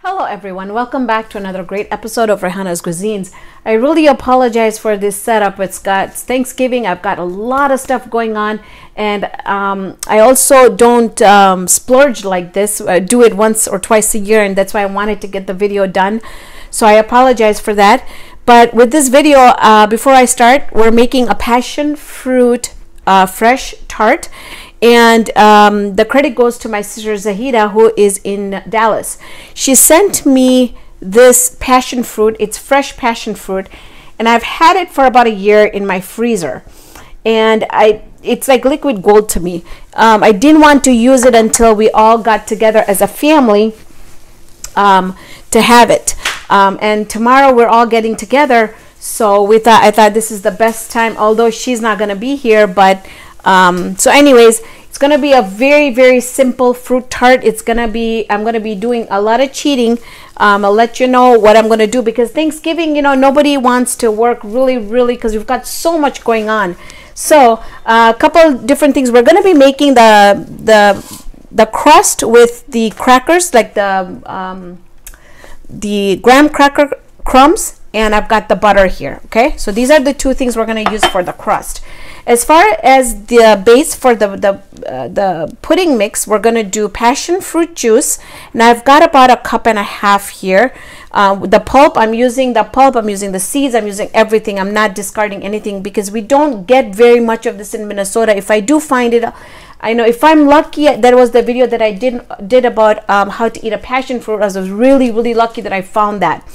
Hello everyone, welcome back to another great episode of Raihana's Cuisines. I really apologize for this setup. It's Thanksgiving, I've got a lot of stuff going on, and I also don't splurge like this. I do it once or twice a year, and that's why I wanted to get the video done. So I apologize for that. But with this video, before I start, we're making a passion fruit fresh tart. And the credit goes to my sister Zahida, who is in Dallas. She sent me this passion fruit. It's fresh passion fruit, and I've had it for about a year in my freezer, and it's like liquid gold to me. I didn't want to use it until we all got together as a family to have it, and tomorrow we're all getting together, so I thought this is the best time, although she's not gonna be here. But so anyways, it's gonna be a very simple fruit tart. I'm gonna be doing a lot of cheating. I'll let you know what I'm gonna do, because Thanksgiving, you know, nobody wants to work really because we've got so much going on. So a couple different things. We're gonna be making the crust with the crackers, like the graham cracker crumbs, and I've got the butter here. Okay, so these are the two things we're going to use for the crust. As far as the base for the pudding mix, we're going to do passion fruit juice, and I've got about 1.5 cups here. The pulp, I'm using the seeds, I'm using everything. I'm not discarding anything, because we don't get very much of this in Minnesota. If I do find it, I know if I'm lucky. That was the video that I did about how to eat a passion fruit. I was really lucky that I found that.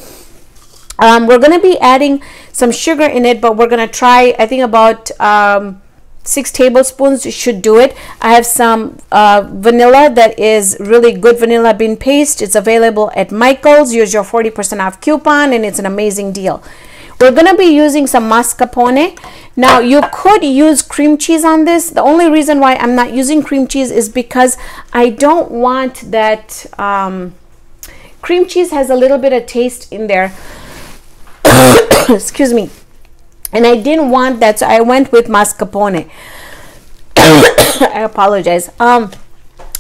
We're going to be adding some sugar in it, but we're going to try, I think about 6 tablespoons should do it. I have some vanilla that is really good vanilla bean paste. It's available at Michael's. Use your 40% off coupon, and it's an amazing deal. We're going to be using some mascarpone. Now, you could use cream cheese on this. The only reason why I'm not using cream cheese is because I don't want that. Cream cheese has a little bit of taste in there. Excuse me, and I didn't want that, so I went with mascarpone. I apologize. I'm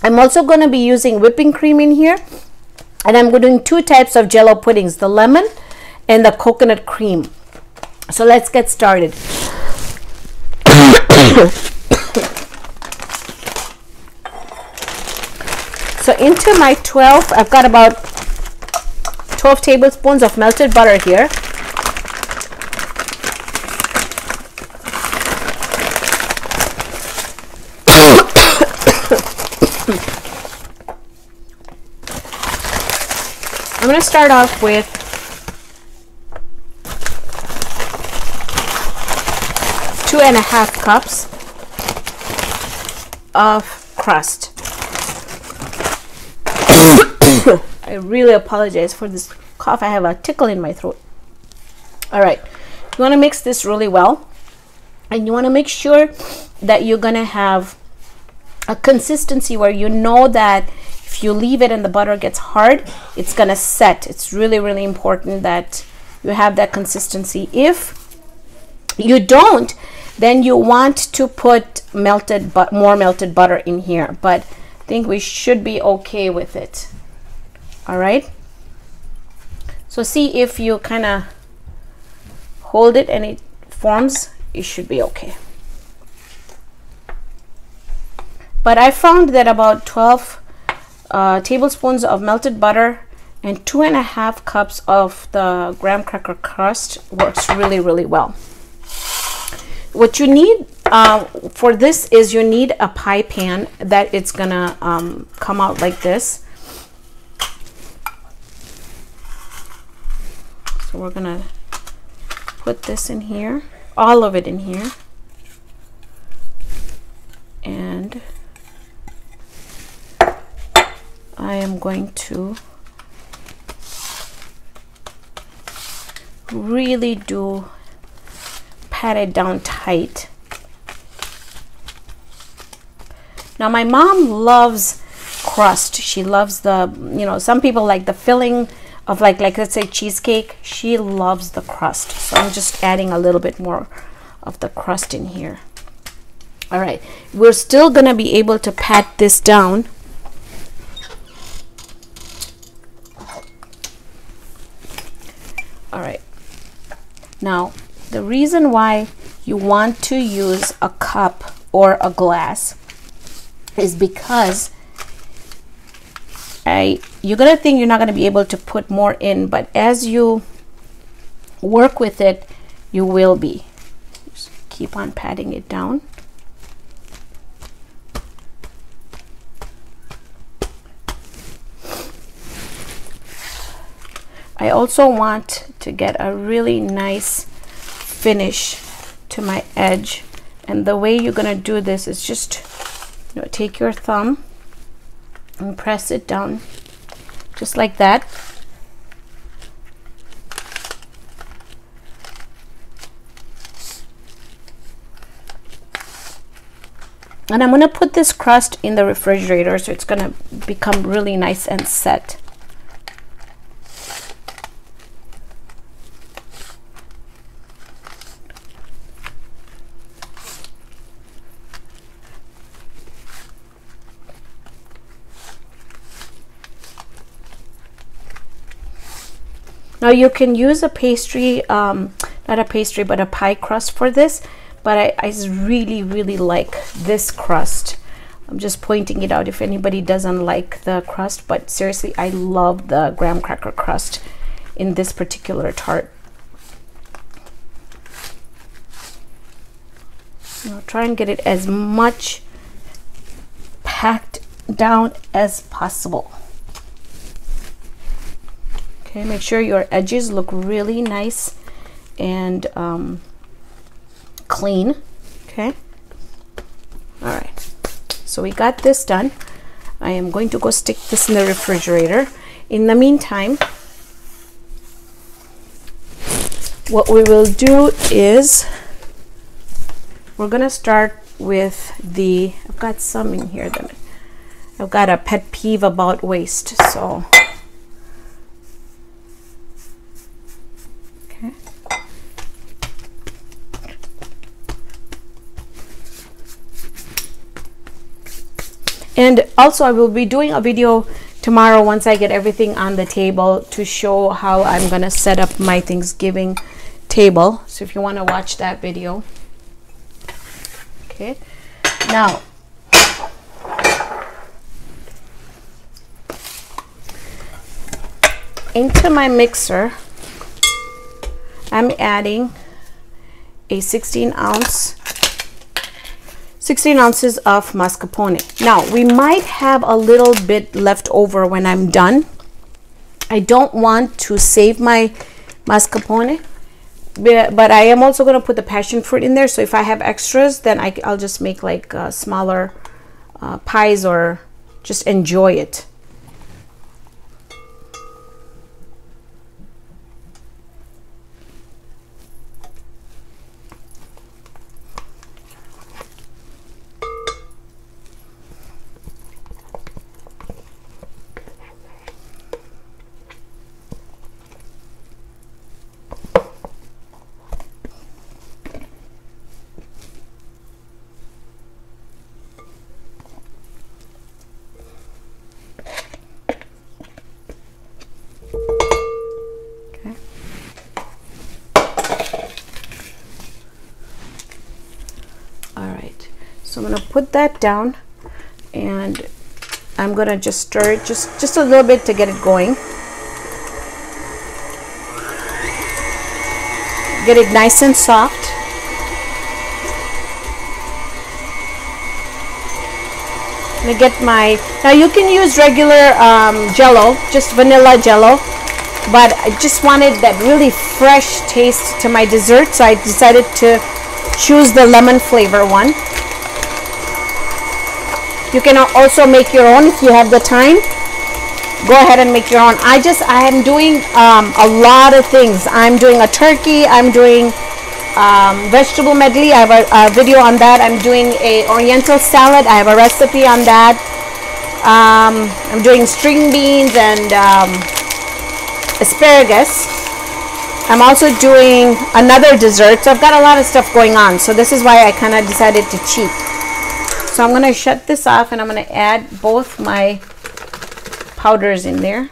also going to be using whipping cream in here, and I'm doing 2 types of jello puddings, the lemon and the coconut cream. So let's get started. So into my 12, I've got about 12 tablespoons of melted butter here. I'm going to start off with 2.5 cups of crust. I really apologize for this cough. I have a tickle in my throat. All right, you want to mix this really well, and you want to make sure that you're going to have a consistency where you know that if you leave it and the butter gets hard, it's going to set. It's really important that you have that consistency. If you don't, then you want to put more melted butter in here, but I think we should be okay with it. All right, so see if you kind of hold it and it forms, it should be okay. But I found that about 12 tablespoons of melted butter and 2.5 cups of the graham cracker crust works really well. What you need for this is you need a pie pan that it's gonna come out like this. So we're gonna put this in here, all of it in here, and I am going to really pat it down tight. Now, my mom loves crust. She loves the, you know, some people like the filling of like let's say cheesecake. She loves the crust. So I'm just adding a little bit more of the crust in here. All right, we're still gonna be able to pat this down Now, the reason why you want to use a cup or a glass is because you're gonna think you're not gonna be able to put more in, but as you work with it, you will be. Just keep on patting it down. I also want to get a really nice finish to my edge, and the way you're gonna do this is just, you know, take your thumb and press it down just like that. And I'm gonna put this crust in the refrigerator so it's gonna become really nice and set. Now you can use a pastry, not a pastry, but a pie crust for this, but I really like this crust. I'm just pointing it out if anybody doesn't like the crust, but seriously, I love the graham cracker crust in this particular tart. I'll try and get it as much packed down as possible. Okay, make sure your edges look really nice and clean. Okay, all right, so we got this done. I am going to go stick this in the refrigerator. In the meantime, what we will do is we're gonna start with the, I've got some in here that I've got a pet peeve about waste, so and also I will be doing a video tomorrow once I get everything on the table to show how I'm gonna set up my Thanksgiving table. So if you want to watch that video. Okay, now into my mixer I'm adding a 16 ounces of mascarpone. Now we might have a little bit left over when I'm done. I don't want to save my mascarpone, but I am also going to put the passion fruit in there, so if I have extras then I'll just make like smaller pies or just enjoy it. So I'm going to put that down and I'm going to just stir it just a little bit to get it going. Get it nice and soft. Let me get my, now you can use regular jello, just vanilla jello, but I just wanted that really fresh taste to my dessert, so I decided to choose the lemon flavor one. You can also make your own if you have the time. Go ahead and make your own. I am doing a lot of things. I'm doing a turkey. I'm doing vegetable medley. I have a video on that. I'm doing a oriental salad. I have a recipe on that. I'm doing string beans and asparagus. I'm also doing another dessert. So I've got a lot of stuff going on. So this is why I kind of decided to cheat. So I'm going to shut this off and I'm going to add both my powders in there.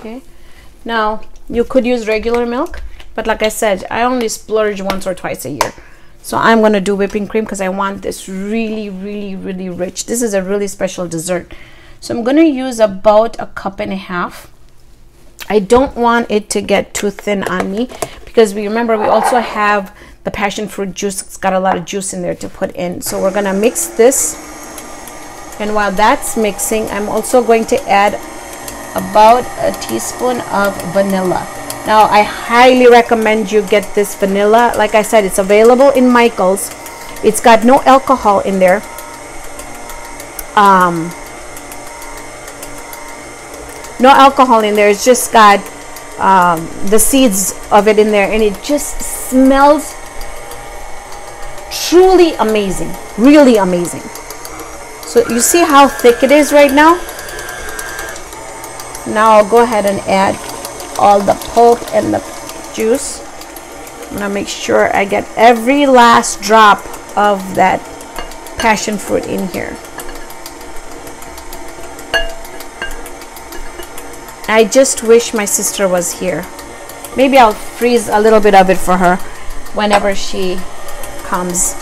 Okay, now you could use regular milk, but like I said, I only splurge once or twice a year. So I'm going to do whipping cream because I want this really, really, really rich. This is a really special dessert. So I'm going to use about 1.5 cups. I don't want it to get too thin on me because we also have the passion fruit juice. It's got a lot of juice in there to put in. So we're going to mix this. And while that's mixing, I'm also going to add about a teaspoon of vanilla. Now, I highly recommend you get this vanilla. Like I said, it's available in Michael's. It's got no alcohol in there. No alcohol in there. It's just got the seeds of it in there, and it just smells truly amazing, really amazing. So you see how thick it is right now? Now I'll go ahead and add all the pulp and the juice. I'm gonna make sure I get every last drop of that passion fruit in here. I just wish my sister was here. Maybe I'll freeze a little bit of it for her whenever she comes.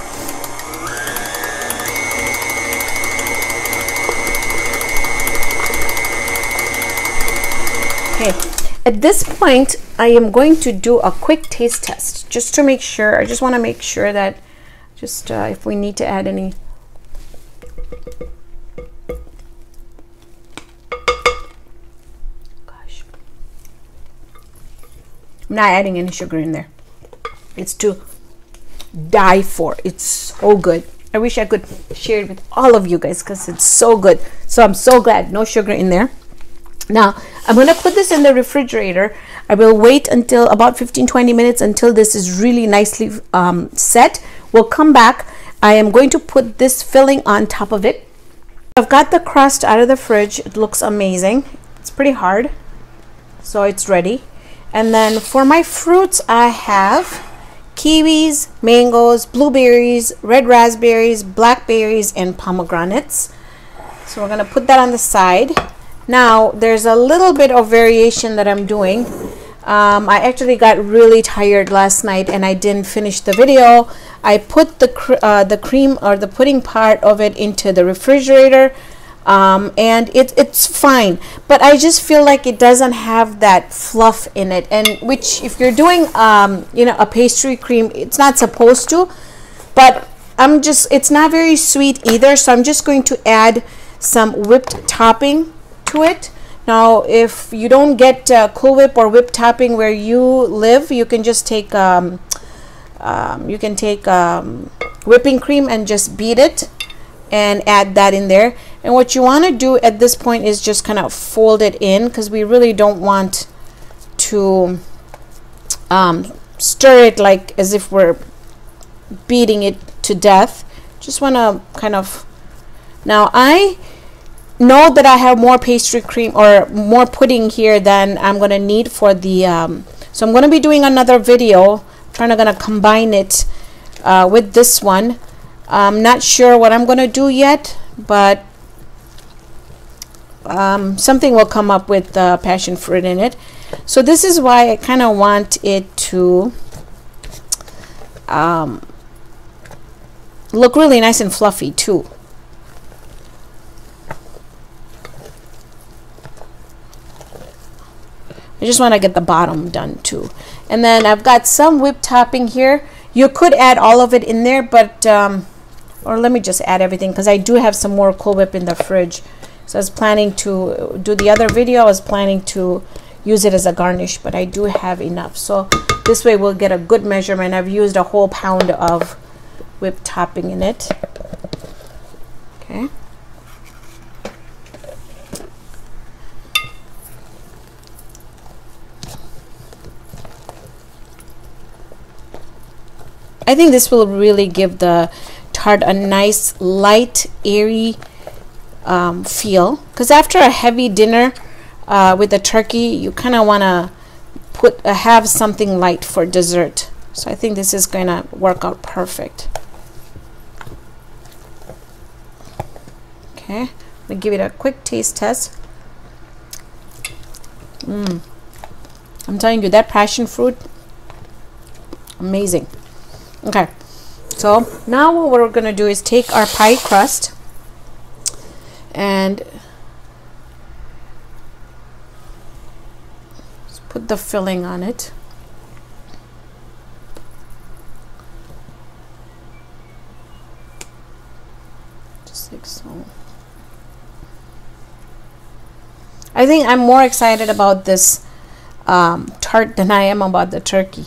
Okay, at this point, I am going to do a quick taste test just to make sure. I just want to make sure that if we need to add any. Gosh, I'm not adding any sugar in there. It's to die for. It's so good. I wish I could share it with all of you guys because it's so good. So I'm so glad no sugar in there. Now I'm going to put this in the refrigerator. I will wait until about 15-20 minutes until this is really nicely set. We'll come back. I am going to put this filling on top of it. I've got the crust out of the fridge. It looks amazing. It's pretty hard, so it's ready. And then for my fruits, I have kiwis, mangoes, blueberries, red raspberries, blackberries, and pomegranates. So we're going to put that on the side. Now there's a little bit of variation that I'm doing. I actually got really tired last night and I didn't finish the video. I put the cream or the pudding part of it into the refrigerator, and it's fine, but I just feel like it doesn't have that fluff in it, and which if you're doing a pastry cream, it's not supposed to, but it's not very sweet either, so I'm just going to add some whipped topping to it. Now if you don't get Cool Whip or whipped topping where you live, you can just take whipping cream and just beat it and add that in there. And what you want to do at this point is just kind of fold it in, because we really don't want to stir it like as if we're beating it to death. Just want to kind of. Now I know that I have more pastry cream or more pudding here than I'm going to need for the so I'm going to be doing another video trying to combine it with this one. I'm not sure what I'm going to do yet, but something will come up with passion fruit in it. So this is why I kind of want it to look really nice and fluffy too. I just want to get the bottom done too. And then I've got some whipped topping here. You could add all of it in there, but or let me just add everything, because I do have some more Cool Whip in the fridge. So I was planning to do the other video. I was planning to use it as a garnish, but I do have enough. So this way we'll get a good measurement. I've used a whole pound of whipped topping in it. Okay. I think this will really give the tart a nice, light, airy feel. Because after a heavy dinner with the turkey, you kind of want to have something light for dessert. So I think this is going to work out perfect. Okay, let me give it a quick taste test. I'm telling you, that passion fruit, amazing. Okay, so now what we're gonna do is take our pie crust and put the filling on it. Just like so. I think I'm more excited about this tart than I am about the turkey.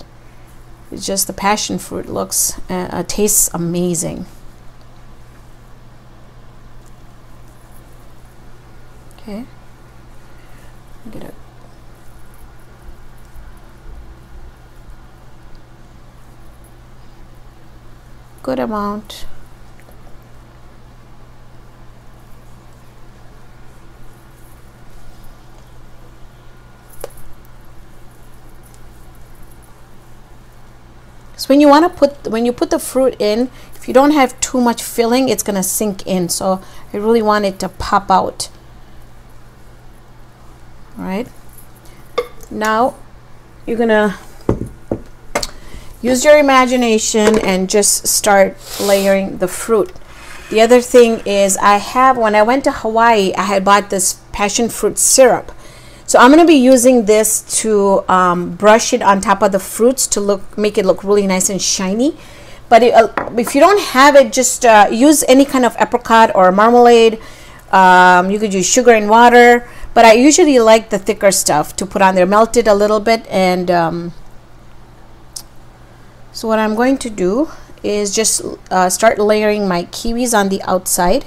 It's just the passion fruit looks tastes amazing. Okay, get a good amount. So when you put the fruit in, if you don't have too much filling, it's gonna sink in. So I really want it to pop out. All right. Now you're gonna use your imagination and just start layering the fruit. The other thing is, when I went to Hawaii, I had bought this passion fruit syrup. So I'm going to be using this to brush it on top of the fruits to make it look really nice and shiny. But if you don't have it, just use any kind of apricot or marmalade. You could use sugar and water, but I usually like the thicker stuff to put on there. Melt it a little bit, and so what I'm going to do is just start layering my kiwis on the outside.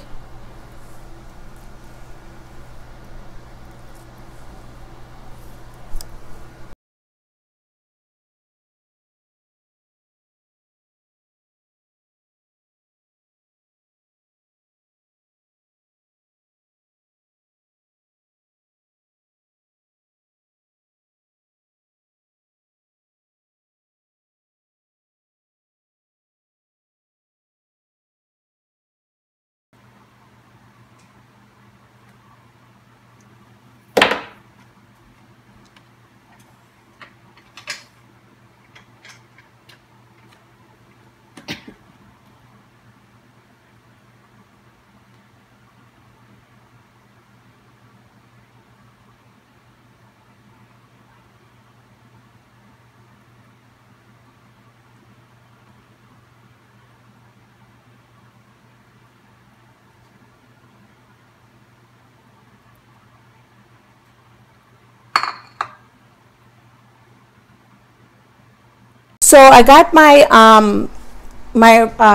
So I got my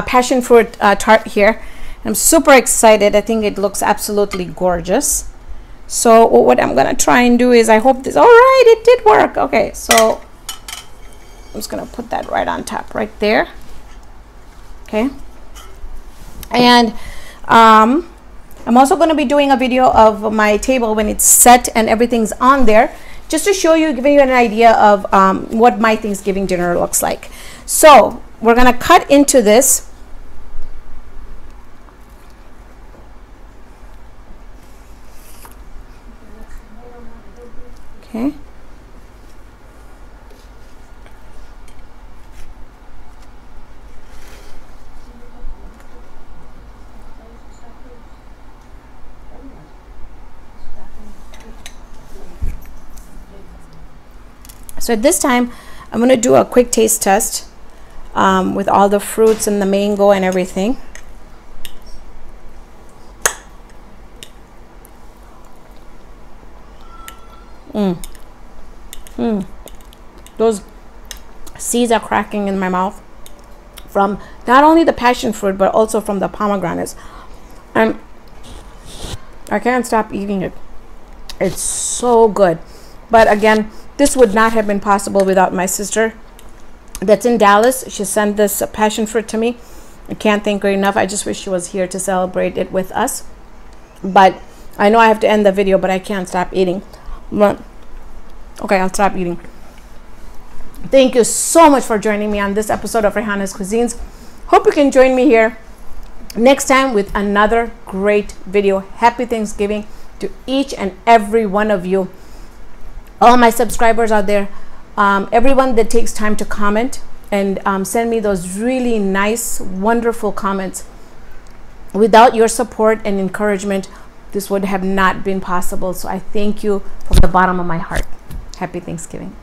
passion fruit tart here. I'm super excited. I think it looks absolutely gorgeous. So what I'm gonna try and do is, I hope this, all right, it did work. Okay, so I'm just gonna put that right on top, right there. Okay, and I'm also going to be doing a video of my table when it's set and everything's on there, just to show you, giving you an idea of what my Thanksgiving dinner looks like. So we're going to cut into this. Okay. So at this time, I'm going to do a quick taste test with all the fruits and the mango and everything. Those seeds are cracking in my mouth from not only the passion fruit, but also from the pomegranates. And I can't stop eating it. It's so good. But again, this would not have been possible without my sister that's in Dallas. She sent this passion fruit to me. I can't thank her enough. I just wish she was here to celebrate it with us. But I know I have to end the video, but I can't stop eating. But, okay, I'll stop eating. Thank you so much for joining me on this episode of Raihana's Cuisines. Hope you can join me here next time with another great video. Happy Thanksgiving to each and every one of you. all my subscribers out there, everyone that takes time to comment and send me those really nice, wonderful comments. Without your support and encouragement, this would have not been possible. So I thank you from the bottom of my heart. Happy Thanksgiving.